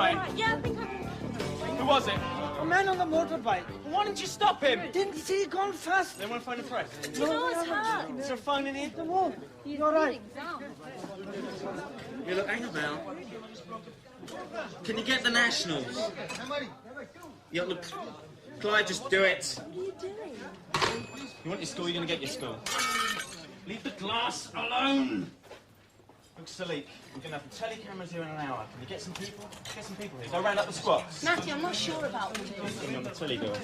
right? Yeah, I think I can. Who was it? A man on the motorbike. Why didn't you stop him? Didn't see he gone fast. They want to phone the press. You know it's hurt. Is there a phone in here? The wall. You're right. You look, hang about. Can you get the Nationals? Yeah, look, Clyde, just do it. What are you doing? You want your school, you're going to get your school. Leave the glass alone! Look, Salik, we're going to have the telecameras here in an hour. Can you get some people? Get some people here. Go round up the squats. Matthew, I'm not sure about all this. Get me on the telly, girl.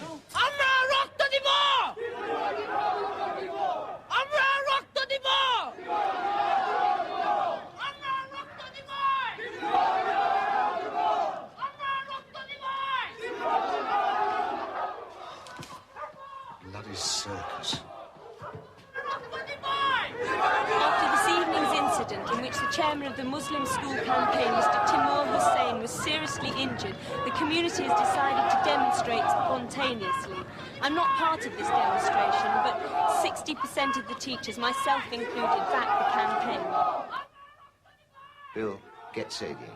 Bloody circus. After this evening's incident in which the chairman of the Muslim school campaign, Mr. Timur Hussain, was seriously injured, the community has decided to demonstrate spontaneously. I'm not part of this demonstration, but 60% of the teachers, myself included, backed the campaign. Bill, get Sadie in here.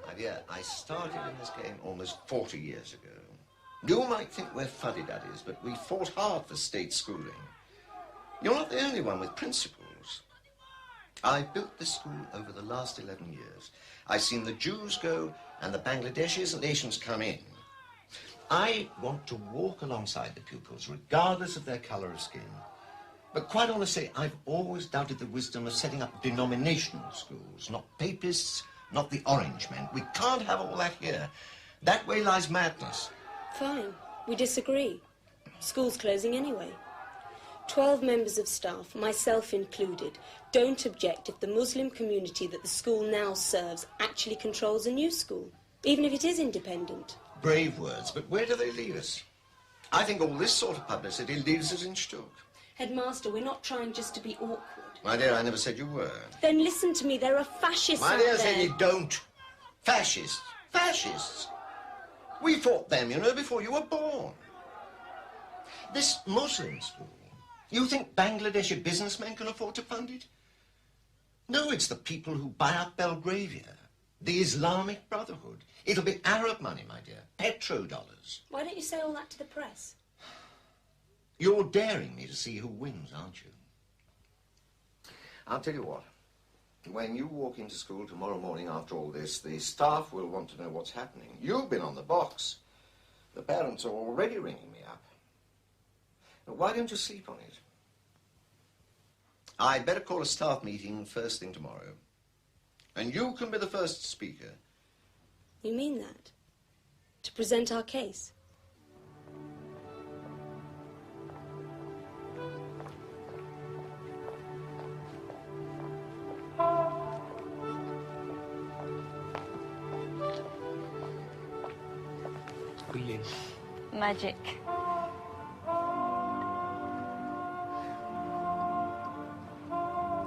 My dear, I started in this game almost 40 years ago. You might think we're fuddy-duddies, but we fought hard for state schooling. You're not the only one with principles. I built this school over the last 11 years. I've seen the Jews go and the Bangladeshis and Asians come in. I want to walk alongside the pupils, regardless of their colour of skin. But quite honestly, I've always doubted the wisdom of setting up denominational schools, not papists, not the orange men. We can't have all that here. That way lies madness. Fine. We disagree. School's closing anyway. 12 members of staff, myself included, don't object if the Muslim community that the school now serves actually controls a new school, even if it is independent. Brave words, but where do they leave us? I think all this sort of publicity leaves us in Stuck. Headmaster, we're not trying just to be awkward. My dear, I never said you were. Then listen to me, there are fascists My out dear, there. say you don't. Fascists. Fascists. We fought them, you know, before you were born. This Muslim school, you think Bangladeshi businessmen can afford to fund it? No, it's the people who buy up Belgravia, the Islamic Brotherhood. It'll be Arab money, my dear, petrodollars. Why don't you say all that to the press? You're daring me to see who wins, aren't you? I'll tell you what. When you walk into school tomorrow morning after all this, the staff will want to know what's happening. You've been on the box. The parents are already ringing me up. Now, why don't you sleep on it? I'd better call a staff meeting first thing tomorrow. And you can be the first speaker. You mean that? To present our case? Brilliant. Magic.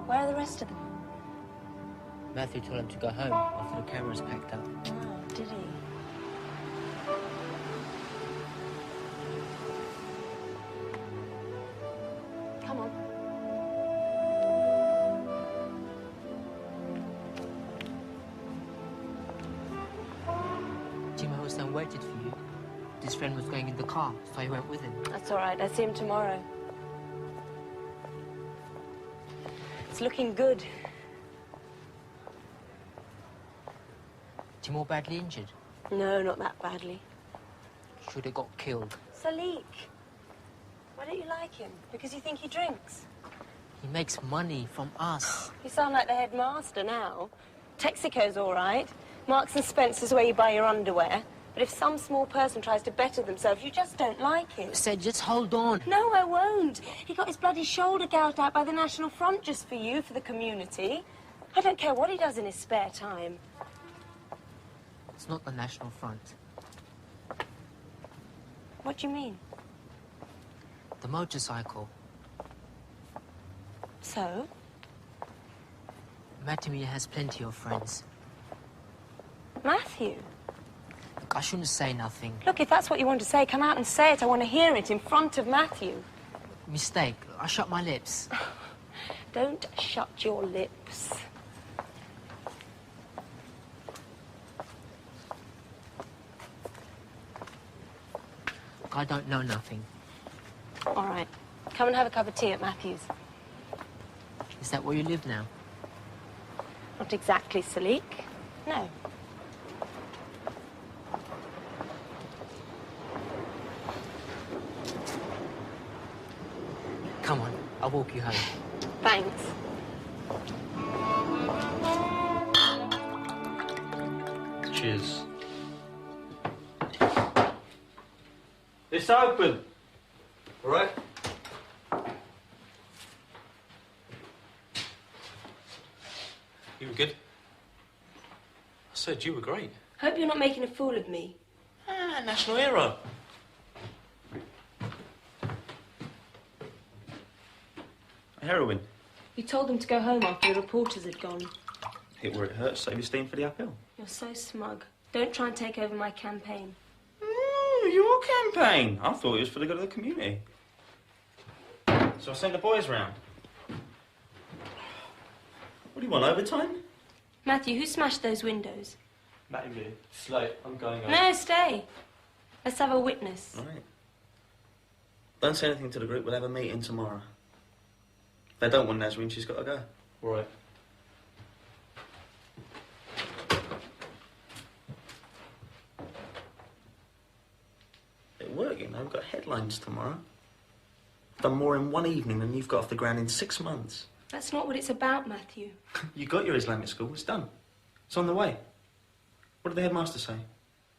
Where are the rest of them? Matthew told him to go home after the cameras packed up. Oh, did he? Come on. Jim Hostan waited for you. His friend was going in the car, so I went with him. That's all right. I'll see him tomorrow. It's looking good. Timur badly injured. No, not that badly. Should have got killed. Salik, why don't you like him? Because you think he drinks? He makes money from us. You sound like the headmaster now. Texaco's all right. Marks and Spencer's where you buy your underwear. But if some small person tries to better themselves, you just don't like it. Said, just hold on. No, I won't. He got his bloody shoulder gouged out by the National Front just for you, for the community. I don't care what he does in his spare time. It's not the National Front. What do you mean? The motorcycle. So? Matthew has plenty of friends. Matthew? Look, I shouldn't say nothing. Look, if that's what you want to say, come out and say it. I want to hear it in front of Matthew. Mistake. I shut my lips. Don't shut your lips. Look, I don't know nothing. All right. Come and have a cup of tea at Matthew's. Is that where you live now? Not exactly, Salik. No. Come on, I'll walk you home. Thanks. Cheers. It's open. All right? You were good. I said you were great. Hope you're not making a fool of me. Ah, national hero. Heroin. You told them to go home after the reporters had gone. Hit where it hurts, save your steam for the uphill. You're so smug. Don't try and take over my campaign. Your campaign? I thought it was for the good of the community. So I sent the boys round. What do you want, overtime? Matthew, who smashed those windows? Matthew, Slate, I'm going over. No, stay. Let's have a witness. All right. Don't say anything to the group. We'll have a meeting tomorrow. If they don't want Nazreen, she's got to go. All right. It'll work, you know. We've got headlines tomorrow. I've done more in one evening than you've got off the ground in 6 months. That's not what it's about, Matthew. You got your Islamic school. It's done. It's on the way. What did the headmaster say?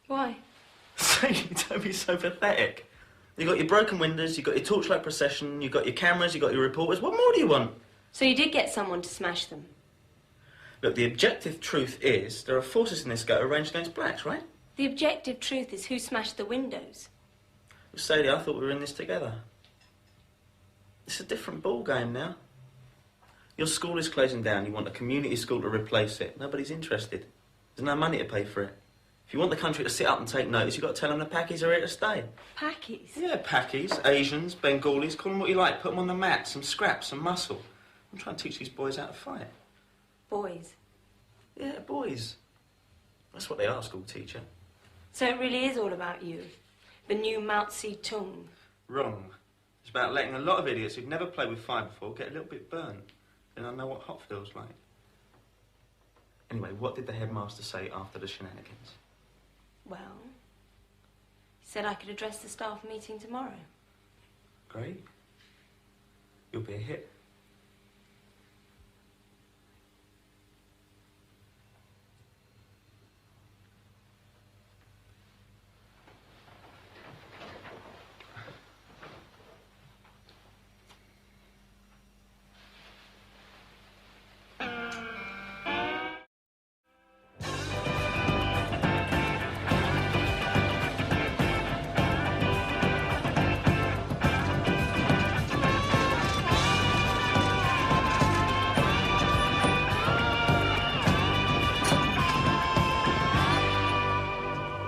Why? Don't be so pathetic. You got your broken windows, you got your torchlight procession, you got your cameras, you got your reporters. What more do you want? So you did get someone to smash them? Look, the objective truth is there are forces in this ghetto arranged against blacks, right? The objective truth is who smashed the windows. Sadie, I thought we were in this together. It's a different ball game now. Your school is closing down. You want a community school to replace it. Nobody's interested. There's no money to pay for it. If you want the country to sit up and take notice, you've got to tell them the Pakis are here to stay. Pakis? Yeah, Pakis, Asians, Bengalis, call them what you like. Put them on the mat, some scrap, some muscle. I'm trying to teach these boys how to fight. Boys? Yeah, boys. That's what they are, school teacher. So it really is all about you? The new Mao Zedong? Wrong. It's about letting a lot of idiots who've never played with fire before get a little bit burnt. Then I know what hot feels like. Anyway, what did the headmaster say after the shenanigans? Well, he said I could address the staff meeting tomorrow. Great. You'll be a hit.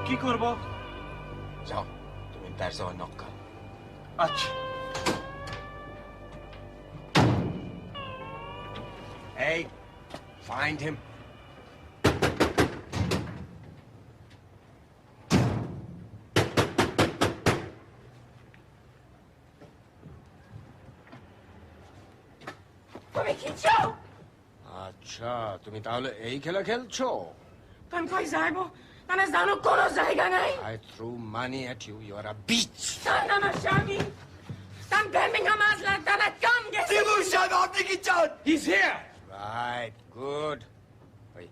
কি করব? যাও, তুমি দরজায় knock করো। আচ্ছা। Hey, find him. তুমি কি চাও? আচ্ছা, তুমি তাহলে এই খেলা খেলছো? আমি কই যাইব? মানে জানো কোনো জায়গা নাই? I threw money at you. You are a bitch. Sana Shami. Dann Birmingham Aslan, dann hat Gum He's here. Right, good. Wait,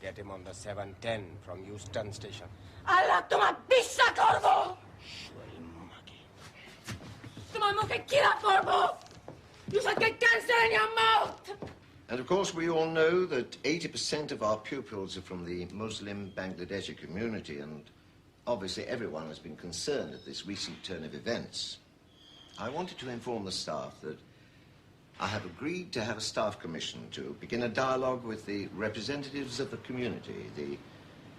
get him on the 710 from Euston Station. আল্লাহ তোমার বিশ্বাস করব। তোমার মুখে কিরা করব? You should get cancer in your mouth. And of course, we all know that 80% of our pupils are from the Muslim Bangladeshi community, and Obviously, everyone has been concerned at this recent turn of events. I wanted to inform the staff that I have agreed to have a staff commission to begin a dialogue with the representatives of the community, the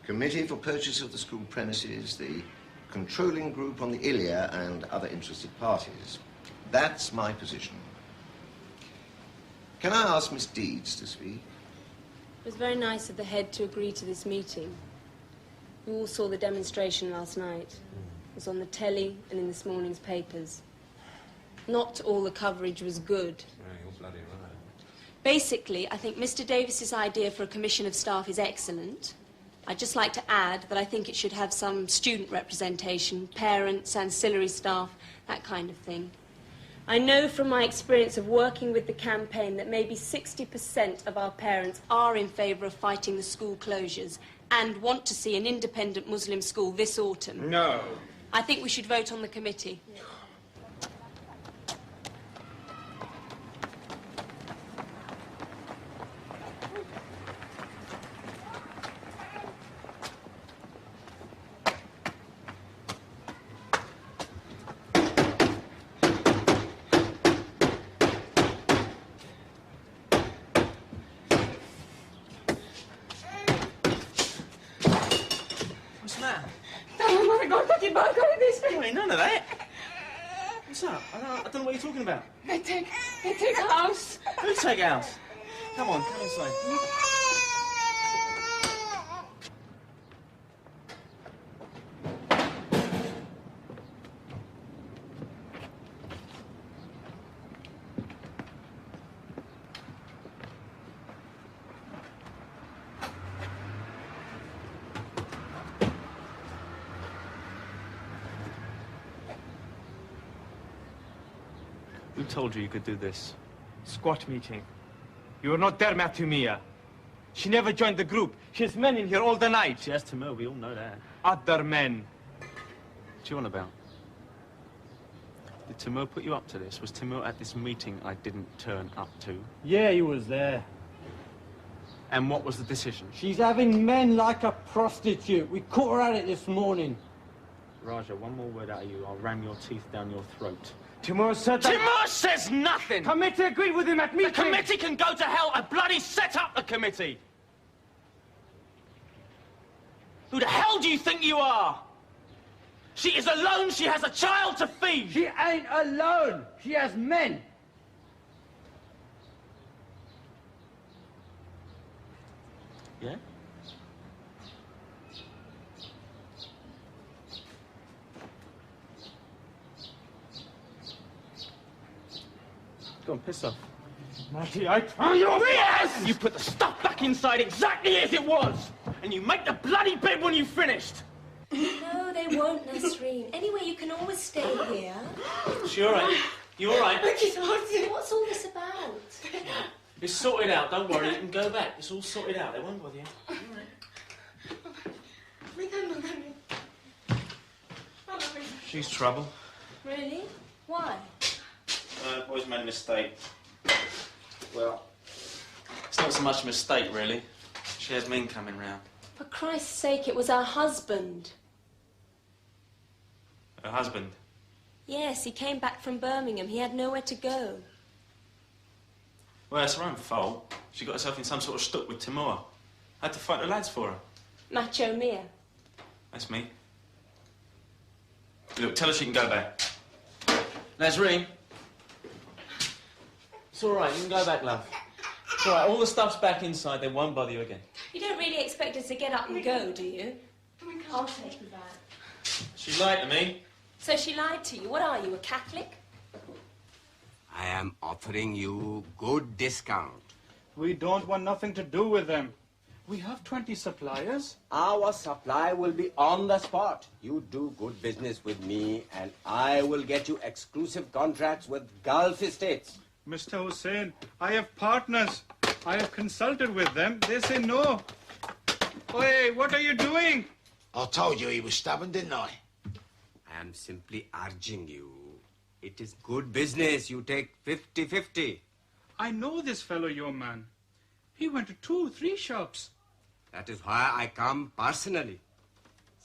Committee for Purchase of the School Premises, the controlling group on the ILIA, and other interested parties. That's my position. Can I ask Miss Deeds to speak? It was very nice of the head to agree to this meeting. We all saw the demonstration last night. It was on the telly and in this morning's papers. Not all the coverage was good. Yeah, you're bloody right. Basically, I think Mr. Davis's idea for a commission of staff is excellent. I'd just like to add that I think it should have some student representation, parents, ancillary staff, that kind of thing. I know from my experience of working with the campaign that maybe 60% of our parents are in favour of fighting the school closures and want to see an independent Muslim school this autumn. No. I think we should vote on the committee. What's the matter? Oh Ain't none of that. What's up? I don't know what you're talking about. They take a house. Who take ours? Come on, come inside. Who told you could do this? Squat meeting. You were not there, Matthew Mia. She never joined the group. She has men in here all the night. She has Timur, we all know that. Other men. What you on about? Did Timur put you up to this? Was Timur at this meeting I didn't turn up to? Yeah, he was there. And what was the decision? She's having men like a prostitute. We caught her at it this morning. Raja, one more word out of you, I'll ram your teeth down your throat. Timur said that... Timur says nothing! Committee agreed with him at meeting. The committee can go to hell. I bloody set up the committee. Who the hell do you think you are? She is alone. She has a child to feed. She ain't alone. She has men. Yeah? Go on, piss off. Matty, I tell you... Yes! You put the stuff back inside exactly as it was! And you make the bloody bed when you finished! No, they won't, Nasreen. Anyway, you can always stay here. She all right? You all right? What's all this about? It's sorted out, don't worry, you can go back. It's all sorted out, they won't bother you. She's trouble. Really? Why? Boy's made a mistake. Well, it's not so much a mistake, really. She has men coming round. For Christ's sake, it was our husband. Her husband? Yes, he came back from Birmingham. He had nowhere to go. Well, it's her own fault. She got herself in some sort of stuck with Timur. Had to fight the lads for her. Macho Mia. That's me. Look, tell her she can go back. Nasreen. It's all right, you can go back, love. It's all right, all the stuff's back inside, they won't bother you again. You don't really expect us to get up and go, do you? I'll take you back. She lied to me. So she lied to you. What are you, a Catholic? I am offering you good discount. We don't want nothing to do with them. We have 20 suppliers. Our supply will be on the spot. You do good business with me and I will get you exclusive contracts with Gulf estates. Mr. Hussain, I have partners. I have consulted with them. They say no. Hey, what are you doing? I told you he was stubborn, didn't I? I am simply urging you. It is good business. You take 50-50. I know this fellow, your man. He went to 2-3 shops. That is why I come personally.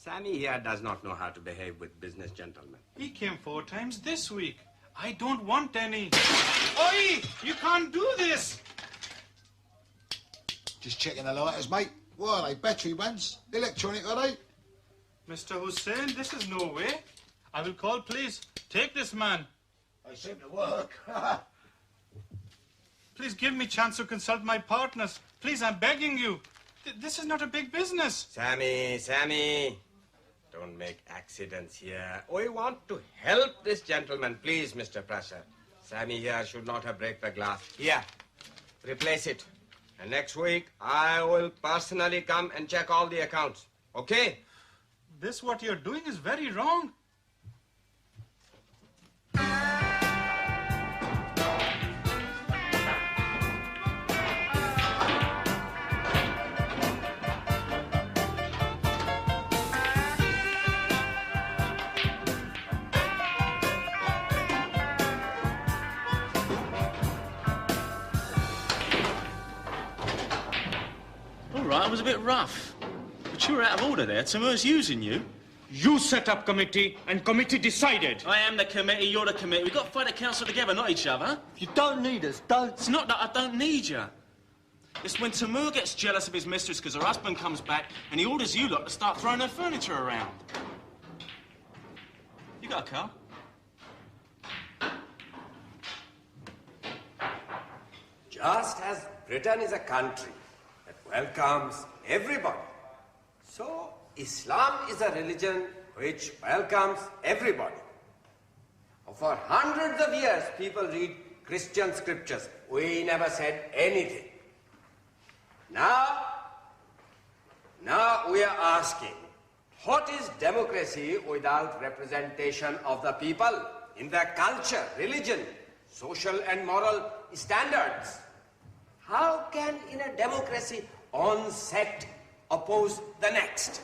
Sammy here does not know how to behave with business gentlemen. He came 4 times this week. I don't want any. Oi! You can't do this! Just checking the lighters, mate. What are they? Battery ones? Electronic, are they? Mr. Hussain, this is no way. I will call police. Take this man. They seem to work. Please give me a chance to consult my partners. Please, I'm begging you. This is not a big business. Sammy. Don't make accidents here. We want to help this gentleman. Please, Mr. Prasad. Sammy here should not have break the glass. Here, replace it. And next week, I will personally come and check all the accounts. Okay? This, what you're doing, is very wrong. Right, I was a bit rough. But you were out of order there. Timur's using you. You set up committee, and committee decided. I am the committee, you're the committee. We've got to fight the council together, not each other. You don't need us, don't. It's not that I don't need you. It's when Timur gets jealous of his mistress because her husband comes back and he orders you lot to start throwing her furniture around. You got a car? Just as Britain is a country that welcomes everybody, so Islam is a religion which welcomes everybody. For hundreds of years, people read Christian scriptures. We never said anything. Now we are asking, what is democracy without representation of the people in their culture, religion, social and moral standards? How can, in a democracy, one sect oppose the next?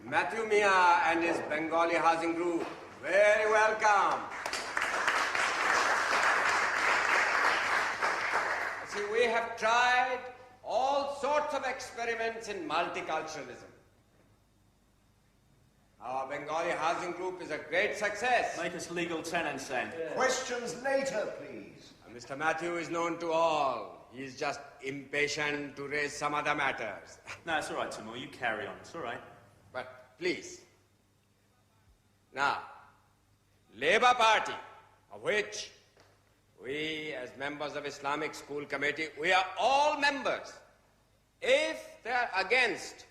Matthew Mia and his Bengali housing group, very welcome. See, we have tried all sorts of experiments in multiculturalism. Our Bengali housing group is a great success. Make us legal tenants then. Yeah. Questions later, please. Mr. Matthew is known to all. He is just impatient to raise some other matters. No, it's all right, Timur. You carry on. It's all right. But please. Now, Labour Party, of which we, as members of Islamic School Committee, we are all members. If they are against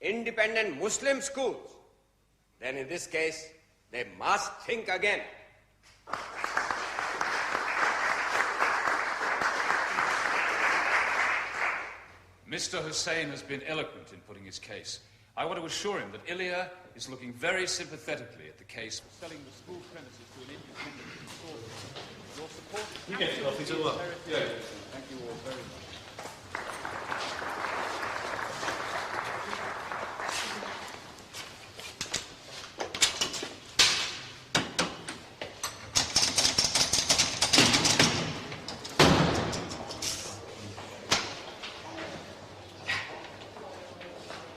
independent Muslim schools, then in this case, they must think again. Mr. Hussain has been eloquent in putting his case. I want to assure him that Ilya is looking very sympathetically at the case for selling the school premises to an independent consortium. Your support... You get it off, he's all up. Yeah. Thank you all very much.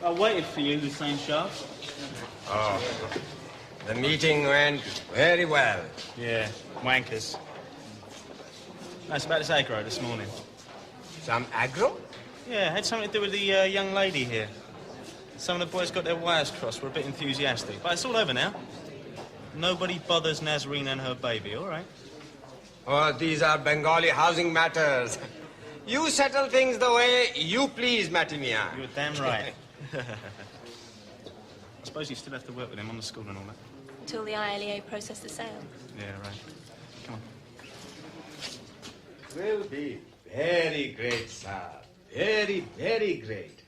I waited for you, Hussain Shah. Oh, the meeting went very well. Yeah, wankers. That's about this aggro this morning. Some aggro? Yeah, had something to do with the young lady here. Some of the boys got their wires crossed, were a bit enthusiastic. But it's all over now. Nobody bothers Nazreen and her baby, all right? Oh, these are Bengali housing matters. You settle things the way you please, Matimia. You're damn right. I suppose you still have to work with him on the school and all that. Until the ILEA process the sale. Yeah, right. Come on. Will be very great, sir. Very, very great.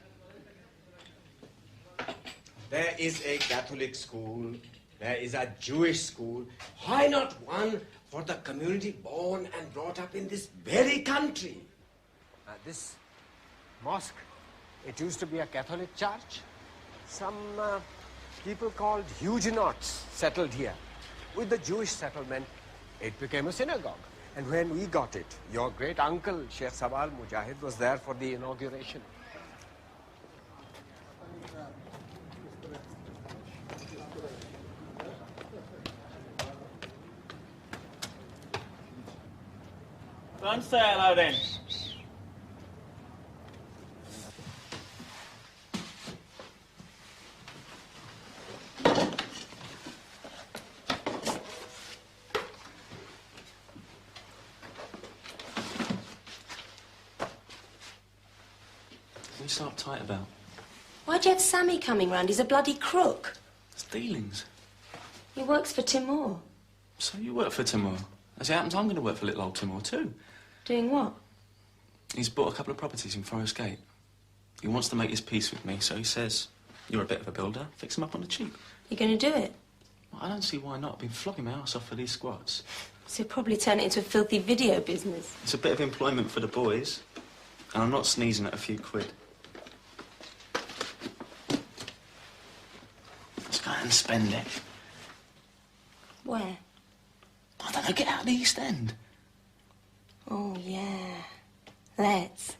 There is a Catholic school. There is a Jewish school. Why not one for the community born and brought up in this very country? This mosque, it used to be a Catholic church. Some people called Huguenots settled here. With the Jewish settlement, it became a synagogue. And when we got it, your great uncle, Sheikh Sawal Mujahid, was there for the inauguration. Don't say hello then. What's so uptight about? Why'd you have Sammy coming round? He's a bloody crook. It's dealings. He works for Timur. So you work for Timur. As it happens, I'm going to work for little old Timur too. Doing what? He's bought a couple of properties in Forest Gate. He wants to make his peace with me, so he says, you're a bit of a builder, fix him up on the cheap. You're going to do it? Well, I don't see why not. I've been flogging my ass off for these squats. So you'll probably turn it into a filthy video business. It's a bit of employment for the boys, and I'm not sneezing at a few quid. Let's go out and spend it. Where? I don't know, get out of the East End. Oh, yeah. Let's.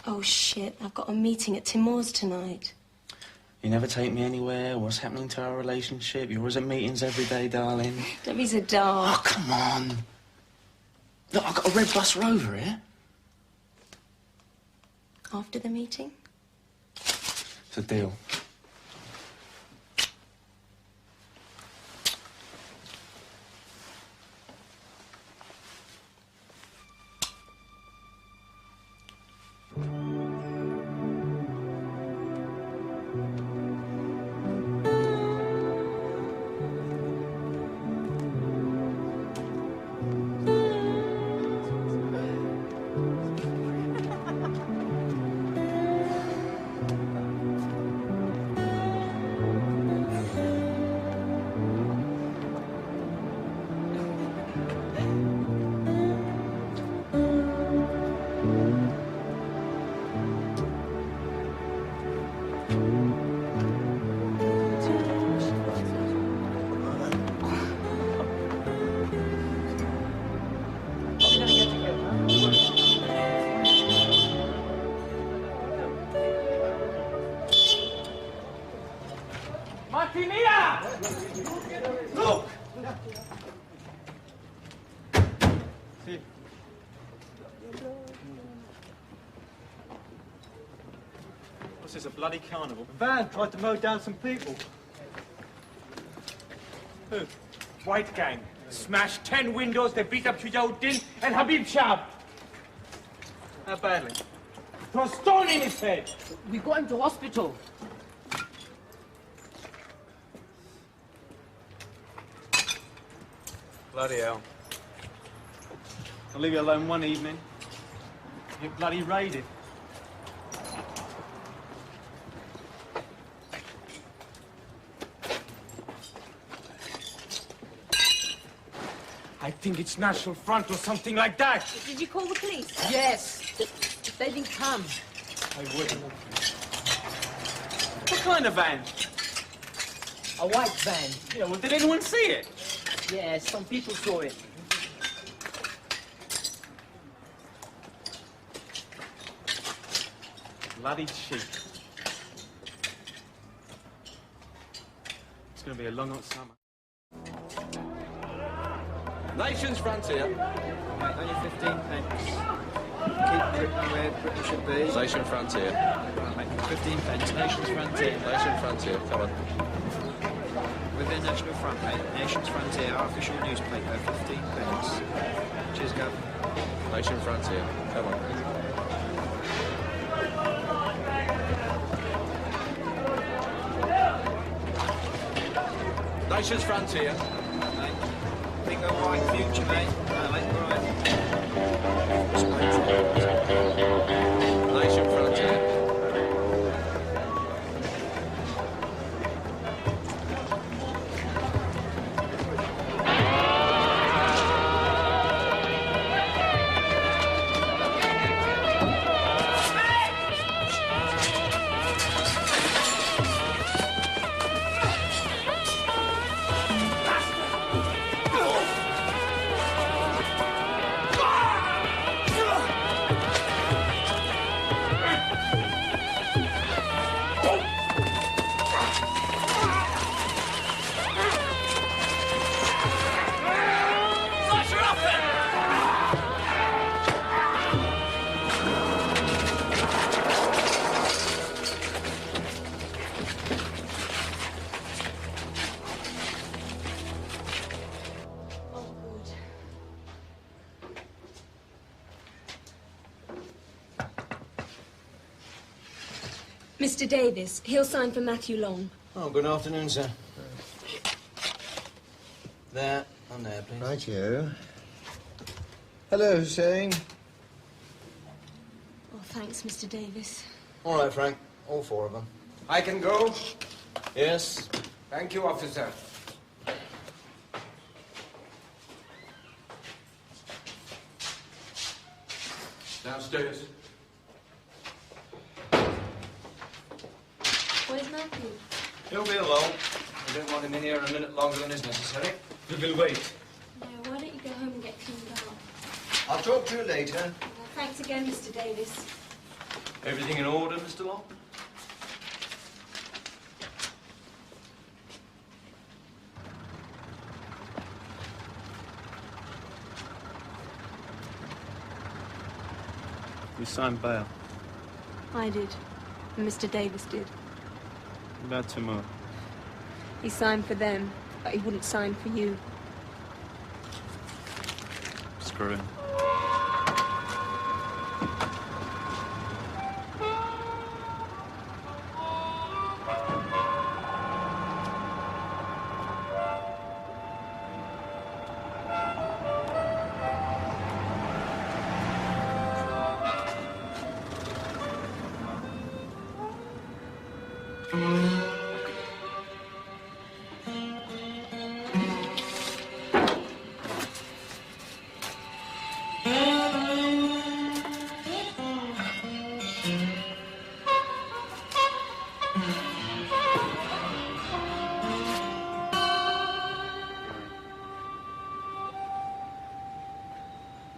Oh, shit, I've got a meeting at Timur's tonight. You never take me anywhere. What's happening to our relationship? You're always at meetings every day, darling. Don't be so dark. Oh, come on. Look, I've got a red bus rover here. After the meeting? It's a deal. Look! What's this, a bloody carnival? The van tried to mow down some people. Who? White gang. Smashed 10 windows, they beat up Shujaudin and Habib Shab. How badly? Throw a stone in his head. We got him to hospital. Bloody hell. I'll leave you alone one evening. You get bloody raided. I think it's National Front or something like that. Did you call the police? Yes. They didn't come. I wouldn't. What kind of van? A white van. Yeah, well, did anyone see it? Yes, some people saw it. Bloody cheap. It's going to be a long hot summer. Nation's frontier. Only 15 pence. Keep Britain where Britain should be. Nation frontier. Right, mate, 15 pence. Nation's frontier. Nation frontier. Come on. Within National Front, mate. Nation's frontier. Our official newspaper. 15 pence. Cheers, Gov. Nation frontier. Come on. Nation's frontier. Big old white future, mate. Right. Nation frontier. Mr. Davis, he'll sign for Matthew Long. Oh, good afternoon, sir. There, on there, please. Right, you. Hello, Hussein. Oh, thanks, Mr. Davis. All right, Frank. All four of them. I can go? Yes. Thank you, officer. Downstairs. Where's Matthew? He'll be alone. We don't want him in here a minute longer than is necessary. We will wait. No, why don't you go home and get cleaned up? I'll talk to you later. Well, thanks again, Mr. Davis. Everything in order, Mr. Long? We signed bail. I did. And Mr. Davis did. What about Timur? He signed for them, but he wouldn't sign for you. Screw him.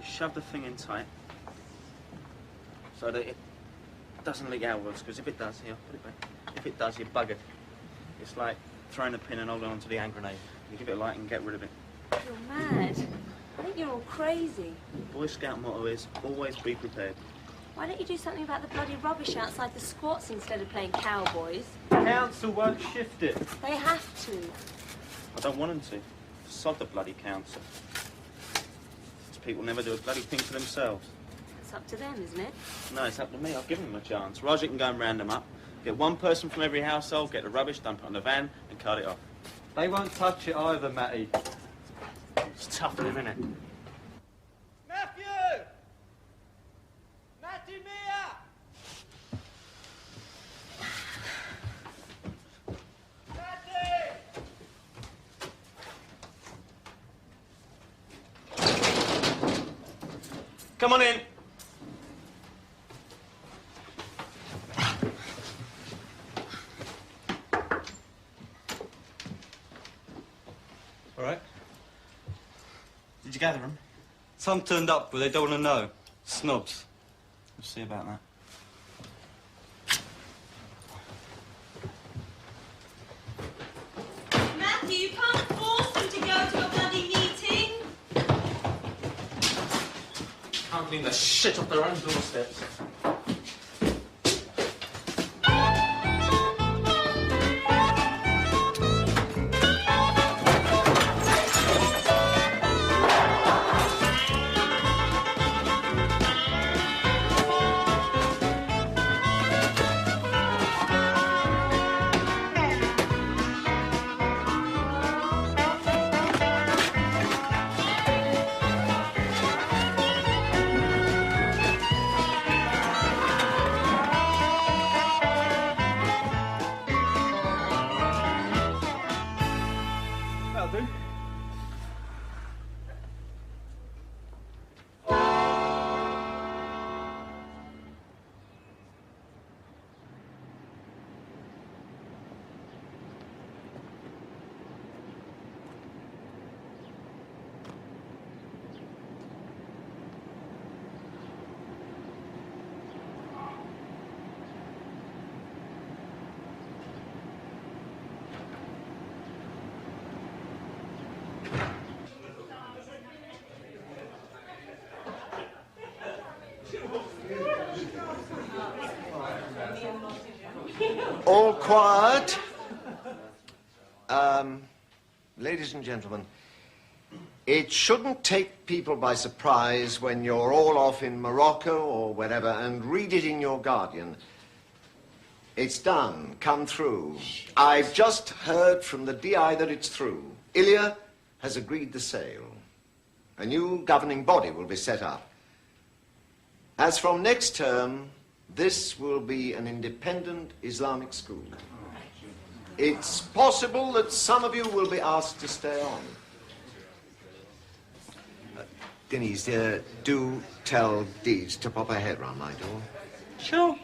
Shove the thing in tight so that it doesn't leak outwards, because if it does, here, put it back. If it does, you're buggered. It's like throwing a pin and holding onto the hand grenade. You give it a light and get rid of it. You're mad. I think you're all crazy. The Boy Scout motto is always be prepared. Why don't you do something about the bloody rubbish outside the squats instead of playing cowboys? Council won't shift it. They have to. I don't want them to. Sod the bloody council. These people never do a bloody thing for themselves. It's up to them, isn't it? No, it's up to me. I've given them a chance. Roger can go and round them up. Get one person from every household, get the rubbish, dump it on the van, and cut it off. They won't touch it either, Matty. It's tough for them, isn't it? Matthew! Matty Mia! Come on in. All right. Did you gather them? Some turned up, but they don't want to know. Snobs. We'll see about that. Matthew, you can't force them to go to a bloody meeting. Can't clean the shit off their own doorsteps. That'll do. All quiet. Ladies and gentlemen, it shouldn't take people by surprise when you're all off in Morocco or wherever and read it in your Guardian. It's done. Come through. I've just heard from the DI that it's through. Ilya has agreed the sale. A new governing body will be set up. As from next term, this will be an independent Islamic school. It's possible that some of you will be asked to stay on. Denise, dear, do tell Deeds to pop her head round my door. Sure.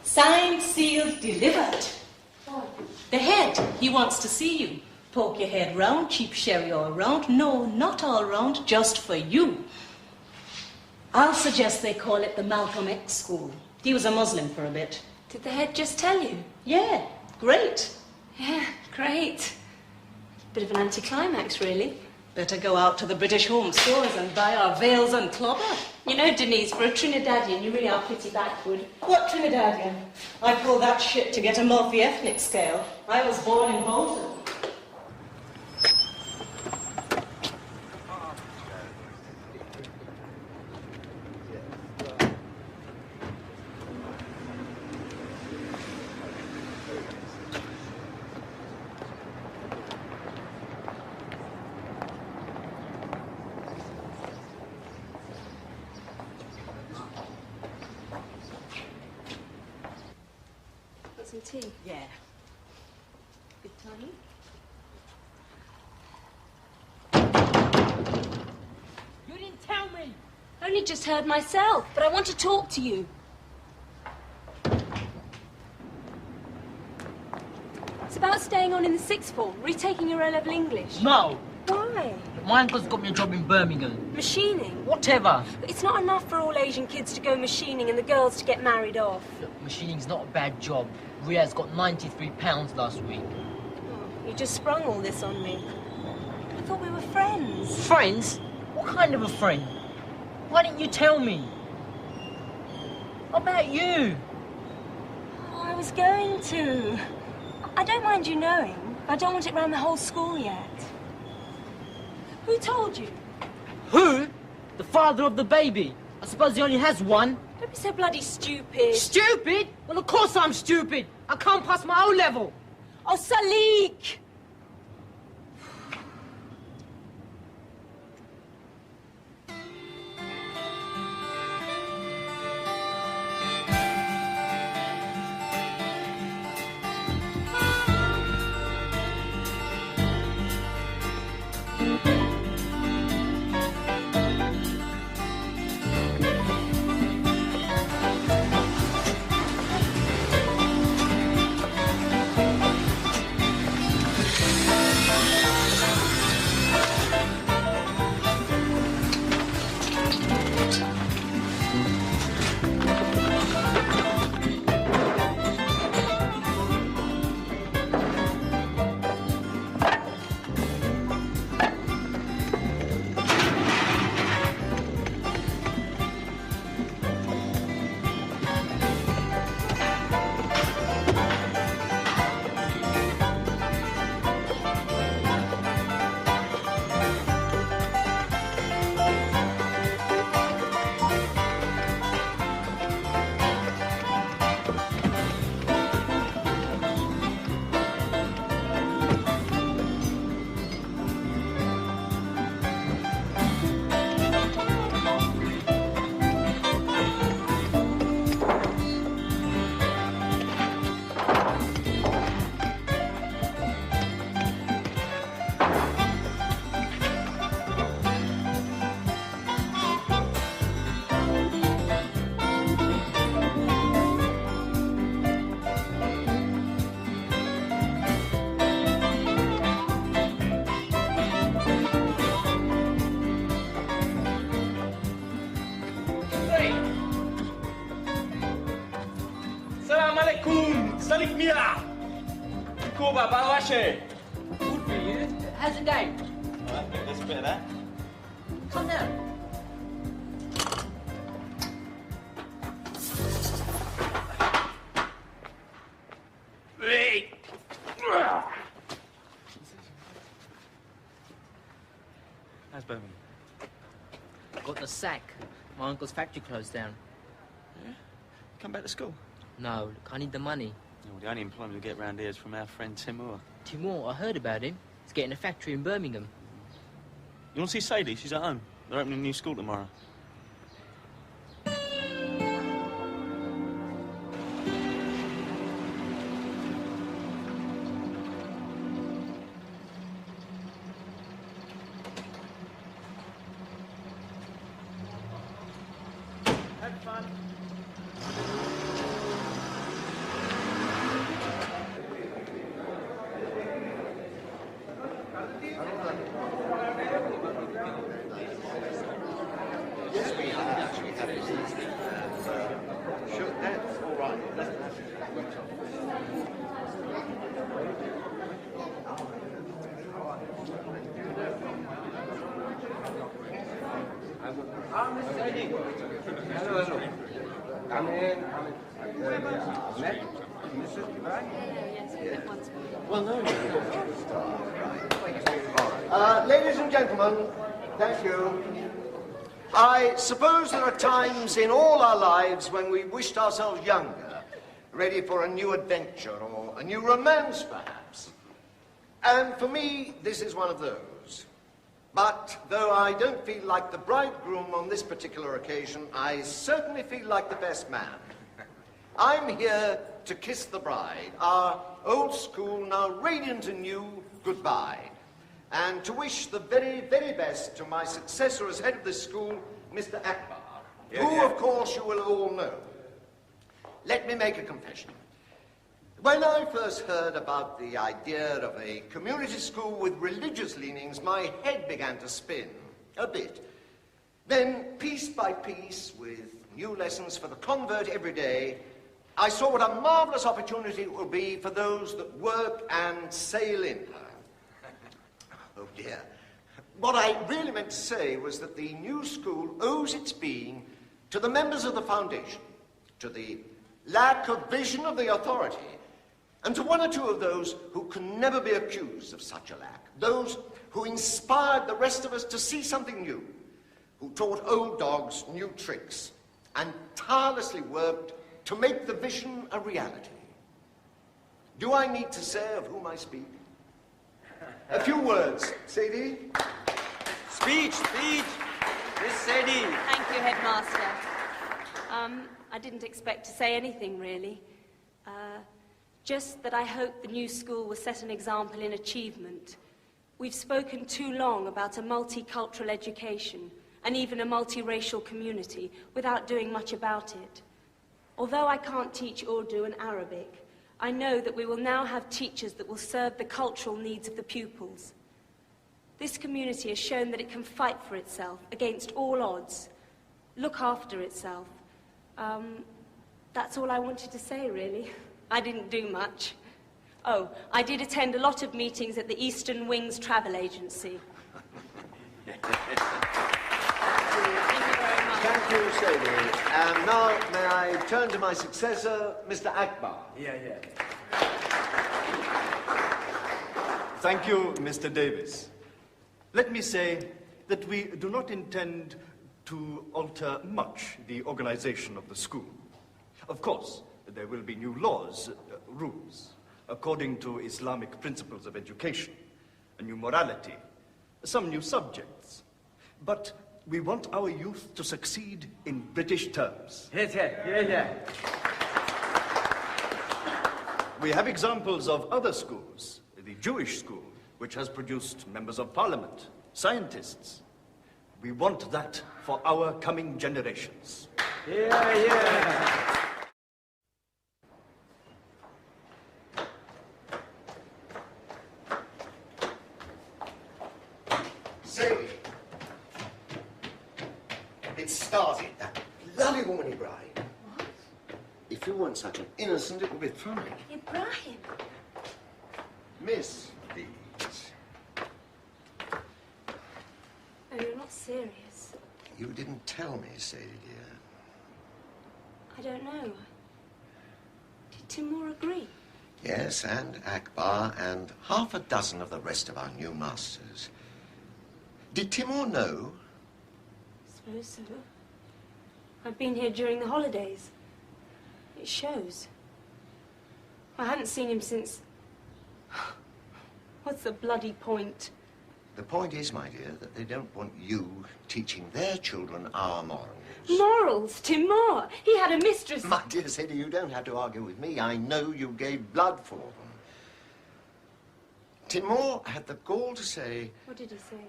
Signed, sealed, delivered. The head, he wants to see you. Poke your head round, cheap sherry all round. No, not all round, just for you. I'll suggest they call it the Malcolm X School. He was a Muslim for a bit. Did the head just tell you? Yeah, great. Yeah, great. Bit of an anticlimax, really. Better go out to the British Home Stores and buy our veils and clobber. You know, Denise, for a Trinidadian, you really are pretty backward. What Trinidadian? I pull that shit to get a multi-ethnic scale. I was born in Bolton. Some tea? Yeah. Good time? You didn't tell me. I only just heard myself, but I want to talk to you. It's about staying on in the sixth form, retaking your O-level English. No. Why? My uncle's got me a job in Birmingham. Machining? Whatever. But it's not enough for all Asian kids to go machining and the girls to get married off. Look, machining's not a bad job. Ria's got £93 last week. Oh, you just sprung all this on me. I thought we were friends. Friends? What kind of a friend? Why didn't you tell me? What about you? Oh, I was going to. I don't mind you knowing. I don't want it round the whole school yet. Who told you? Who? The father of the baby. I suppose he only has one. Don't be so bloody stupid. Stupid? Well, of course I'm stupid. I can't pass my O-level. Oh, Salik! Salik Mira! Kuba, Bawashe! Good for you. How's it going? I think there's a bit of that. Come down. How's Birmingham? Got the sack. My uncle's factory closed down. Yeah? Come back to school? No, look, I need the money. No, the only employment we get round here is from our friend Timur. Timur, I heard about him. He's getting a factory in Birmingham. You want to see Sadie? She's at home. They're opening a new school tomorrow. Have fun. Yes, we have actually had it. Sure, that's all right. Mr. Eddie. Hello, hello. Come in, come in. Met Mrs. Ibrahim? Well, no. Ladies and gentlemen, thank you. I suppose there are times in all our lives when we wished ourselves younger, ready for a new adventure or a new romance, perhaps. And for me, this is one of those. But though I don't feel like the bridegroom on this particular occasion, I certainly feel like the best man. I'm here to kiss the bride, our old school, now radiant and new, goodbye. And to wish the very, very best to my successor as head of this school, Mr. Akbar, who, of course, you will all know. Let me make a confession. When I first heard about the idea of a community school with religious leanings, my head began to spin a bit. Then, piece by piece, with new lessons for the convert every day, I saw what a marvelous opportunity it would be for those that work and sail in her. Oh dear. What I really meant to say was that the new school owes its being to the members of the foundation, to the lack of vision of the authority, and to one or two of those who can never be accused of such a lack, those who inspired the rest of us to see something new, who taught old dogs new tricks, and tirelessly worked to make the vision a reality. Do I need to say of whom I speak? A few words. Sadie? Speech! Miss Sadie! Thank you, Headmaster. I didn't expect to say anything, really. Just that I hope the new school will set an example in achievement. We've spoken too long about a multicultural education and even a multiracial community without doing much about it. Although I can't teach Urdu and Arabic, I know that we will now have teachers that will serve the cultural needs of the pupils. This community has shown that it can fight for itself against all odds, look after itself. That's all I wanted to say, really. I didn't do much. Oh, I did attend a lot of meetings at the Eastern Wings Travel Agency. Thank you, Sadie. And now, may I turn to my successor, Mr. Akbar? Yeah. Thank you, Mr. Davis. Let me say that we do not intend to alter much the organization of the school. Of course, there will be new laws, rules, according to Islamic principles of education, a new morality, some new subjects. But we want our youth to succeed in British terms. Yeah. We have examples of other schools, the Jewish school, which has produced members of parliament, scientists. We want that for our coming generations. Yeah. Sadie. It started, that bloody woman Ibrahim. What? If you weren't such an innocent, it would be funny. Ibrahim. Miss, please. Oh, you're not serious. You didn't tell me, Sadie, dear. I don't know. Did Timur agree? Yes, and Akbar and half a dozen of the rest of our new masters. Did Timur know? I suppose so. I've been here during the holidays. It shows. I hadn't seen him since... What's the bloody point? The point is, my dear, that they don't want you teaching their children our morals. Morals? Timur? He had a mistress... My dear Sadie, you don't have to argue with me. I know you gave blood for them. Timur had the gall to say... What did he say?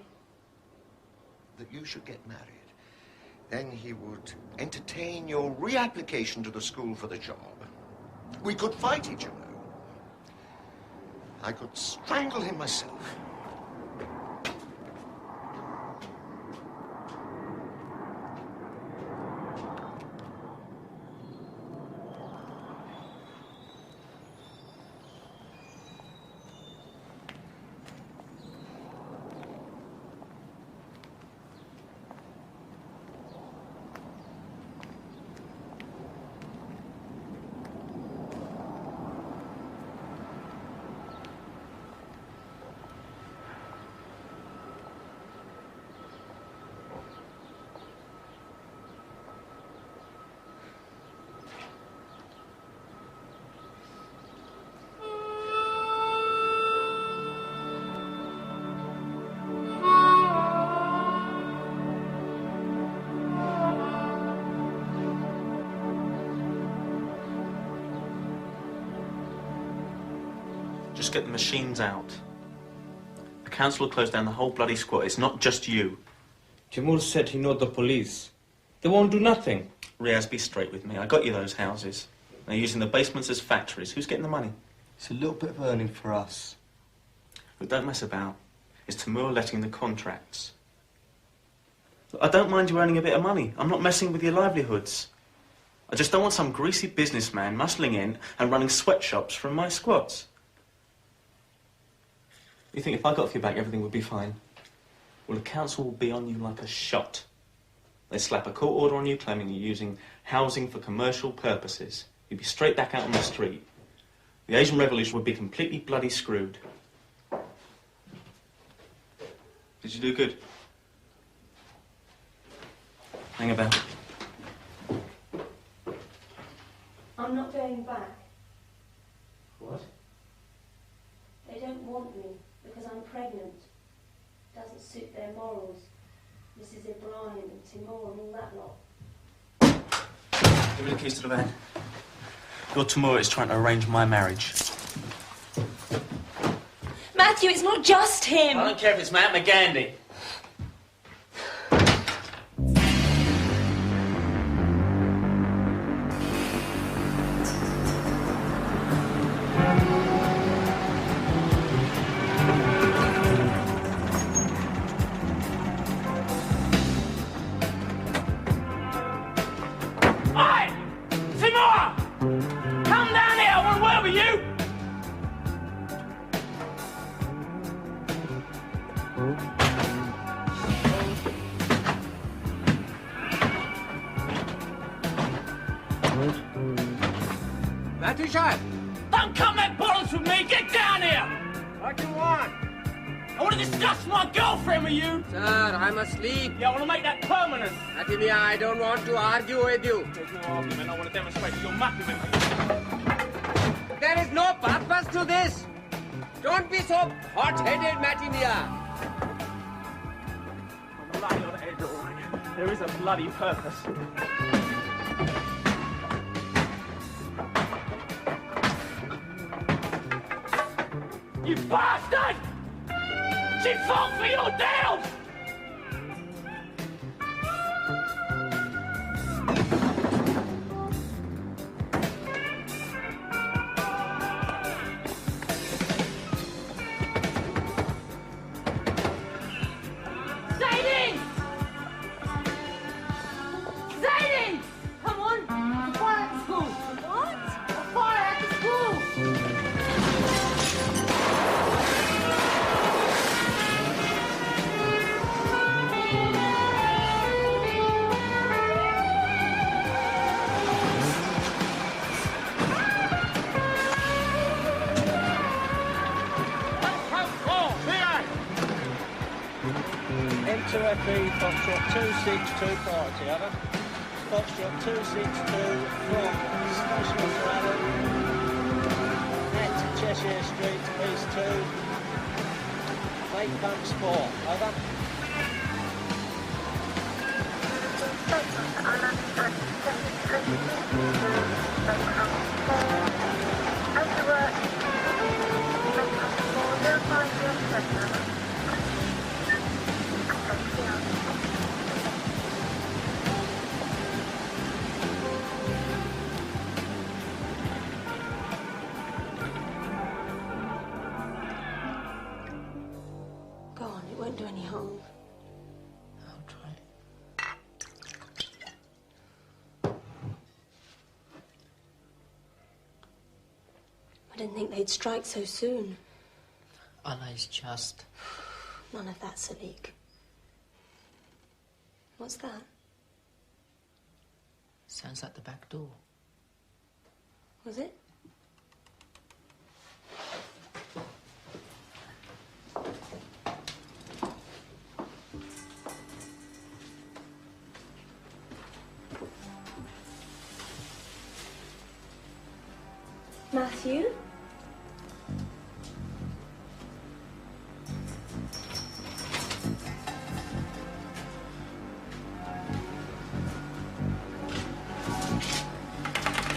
That you should get married. Then he would entertain your reapplication to the school for the job. We could fight it, you know. I could strangle him myself. Just get the machines out. The council will close down the whole bloody squat. It's not just you. Timur said he knows the police. They won't do nothing. Riaz, be straight with me. I got you those houses. They're using the basements as factories. Who's getting the money? It's a little bit of earning for us. But don't mess about. It's Timur letting the contracts. Look, I don't mind you earning a bit of money. I'm not messing with your livelihoods. I just don't want some greasy businessman muscling in and running sweatshops from my squats. You think if I got off your back, everything would be fine? Well, the council will be on you like a shot. They slap a court order on you claiming you're using housing for commercial purposes. You'd be straight back out on the street. The Asian Revolution would be completely bloody screwed. Did you do good? Hang about. I'm not going back. What? They don't want me because I'm pregnant. Doesn't suit their morals. Mrs. Ibrahim and Timur and all that lot. Give me the keys to the van. Your Timur is trying to arrange my marriage. Matthew, it's not just him. I don't care if it's Matt McGandy. Matthew Sharp! Don't come at bottles with me! Get down here! What do you want? I want to discuss my girlfriend with you! Sir, I'm asleep. Yeah, I want to make that permanent. Atimia, I don't want to argue with you. There's no argument. I want to demonstrate you're Matthew with me. There is no purpose to this. Don't be so hot-headed, Matimia. I'm bloody on edge, all right. There is a bloody purpose. You bastard! She fought for your deals! Sadie! Sadie! Come on! The fire at the school! What? The fire at the school! to FE, Foxtrot 262 priority, over. Foxtrot 262 from Station to Adam. At Cheshire Street, East 2. Lake Pumps 4, over. Go on, it won't do any harm. I'll try. I didn't think they'd strike so soon. Allah's just. None of that, Sadiq. What's that? Sounds like the back door. Was it? Matthew?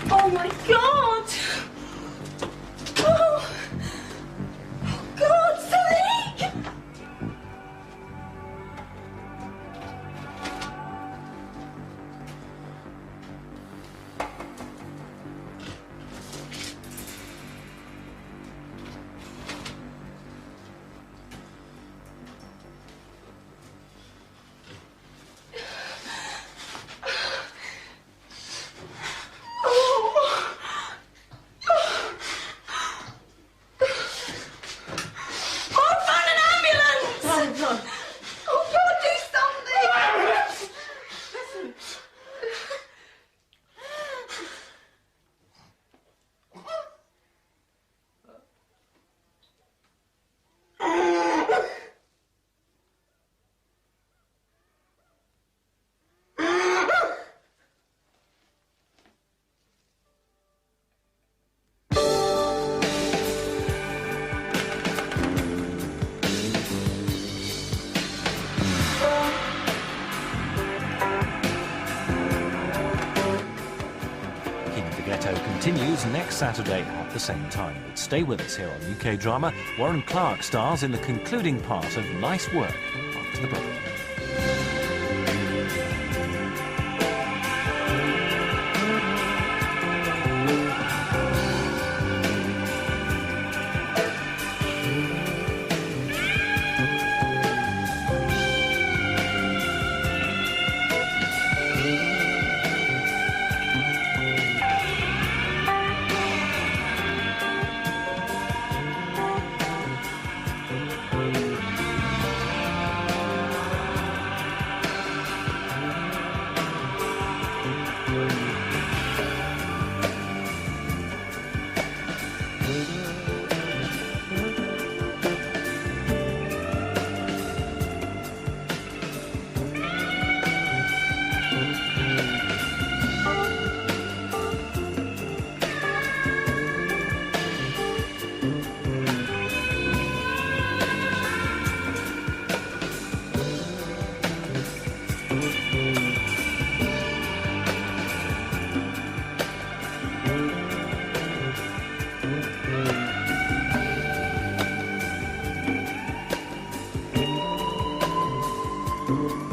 Oh my God! Oh, God, Sadiq! Continues next Saturday at the same time. But stay with us here on UK Drama. Warren Clarke stars in the concluding part of Nice Work after the break. Thank you.